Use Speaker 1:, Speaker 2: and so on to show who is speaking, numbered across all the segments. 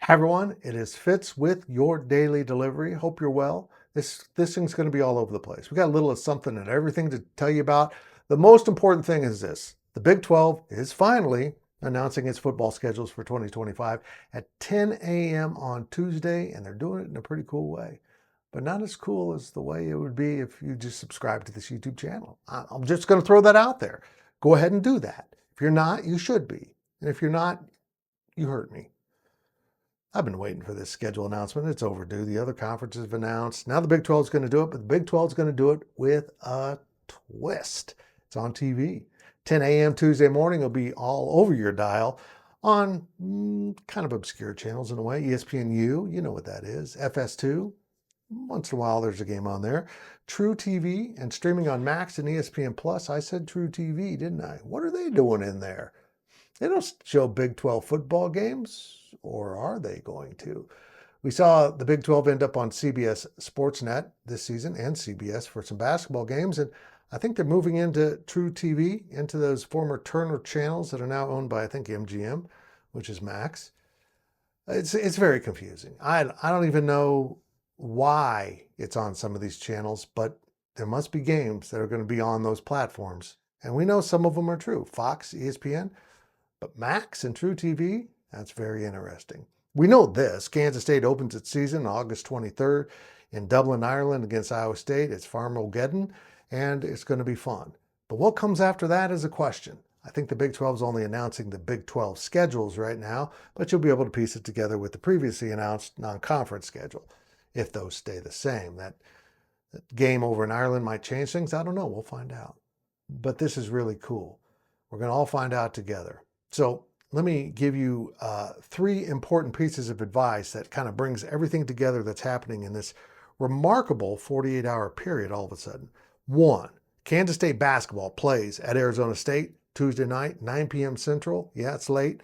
Speaker 1: Hi everyone, it is Fitz with your daily delivery. Hope you're well. This thing's going to be all over the place. We got a little of something and everything to tell you about. The most important thing is this. The Big 12 is finally announcing its football schedules for 2025 at 10 a.m. on Tuesday, and they're doing it in a pretty cool way. But not as cool as the way it would be if you just subscribe to this YouTube channel. I'm just going to throw that out there. Go ahead and do that. If you're not, you should be. And if you're not, you hurt me. I've been waiting for this schedule announcement. It's overdue. The other conferences have announced. Now the Big 12 is going to do it, but the Big 12 is going to do it with a twist. It's on TV. 10 a.m. Tuesday morning will be all over your dial on kind of obscure channels in a way. ESPNU, you know what that is. FS2, once in a while there's a game on there. truTV and streaming on Max and ESPN Plus. I said truTV, didn't I? What are they doing in there? They don't show Big 12 football games, or are they going to? We saw the Big 12 end up on CBS Sportsnet this season and CBS for some basketball games, and I think they're moving into truTV, into those former Turner channels that are now owned by, I think, MGM, which is Max. It's very confusing. I don't even know why it's on some of these channels, but there must be games that are going to be on those platforms. And we know some of them are true. Fox, ESPN. But Max and truTV, that's very interesting. We know this. Kansas State opens its season August 23rd in Dublin, Ireland against Iowa State. It's Farmageddon, and it's going to be fun. But what comes after that is a question. I think the Big 12 is only announcing the Big 12 schedules right now, but you'll be able to piece it together with the previously announced non-conference schedule, if those stay the same. That game over in Ireland might change things. I don't know. We'll find out. But this is really cool. We're going to all find out together. So let me give you three important pieces of advice that kind of brings everything together that's happening in this remarkable 48-hour period all of a sudden. One, Kansas State basketball plays at Arizona State Tuesday night, 9 p.m. Central. Yeah, it's late.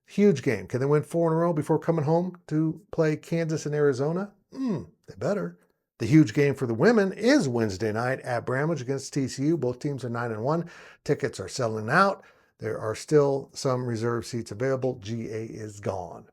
Speaker 1: Huge game. Can they win 4 in a row before coming home to play Kansas and Arizona? They better. The huge game for the women is Wednesday night at Bramlage against TCU. Both teams are 9-1. Tickets are selling out. There are still some reserve seats available. GA is gone.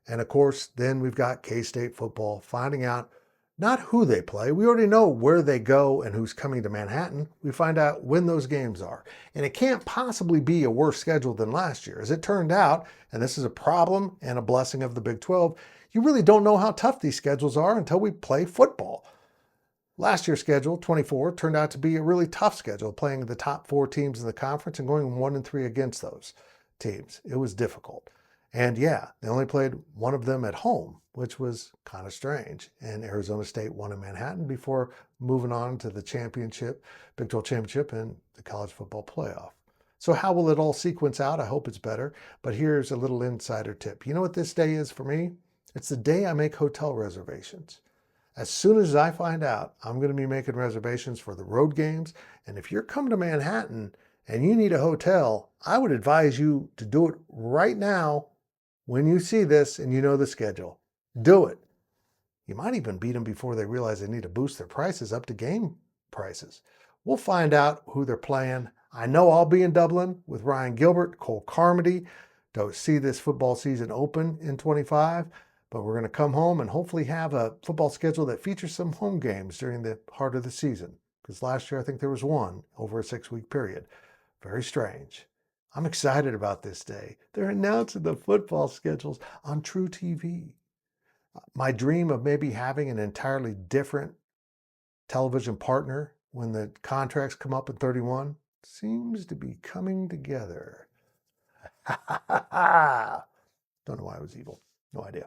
Speaker 1: And of course, then we've got K-State football, finding out not who they play. We already know where they go and who's coming to Manhattan. We find out when those games are. And it can't possibly be a worse schedule than last year. As it turned out, and this is a problem and a blessing of the Big 12, you really don't know how tough these schedules are until we play football. Last year's schedule, 24, turned out to be a really tough schedule, playing the top 4 teams in the conference and going 1-3 against those teams. It was difficult. And yeah, they only played one of them at home, which was kind of strange. And Arizona State won in Manhattan before moving on to the championship, Big 12 championship, and the college football playoff. So how will it all sequence out? I hope it's better. But here's a little insider tip. You know what this day is for me? It's the day I make hotel reservations. As soon as I find out, I'm going to be making reservations for the road games. And if you're coming to Manhattan and you need a hotel, I would advise you to do it right now when you see this and you know the schedule. Do it. You might even beat them before they realize they need to boost their prices up to game prices. We'll find out who they're playing. I know I'll be in Dublin with Ryan Gilbert, Cole Carmody, to see this football season open in 25. But we're going to come home and hopefully have a football schedule that features some home games during the heart of the season. Because last year, I think there was one over a 6-week period. Very strange. I'm excited about this day. They're announcing the football schedules on truTV. My dream of maybe having an entirely different television partner when the contracts come up in 31 seems to be coming together. Don't know why I was evil. No idea.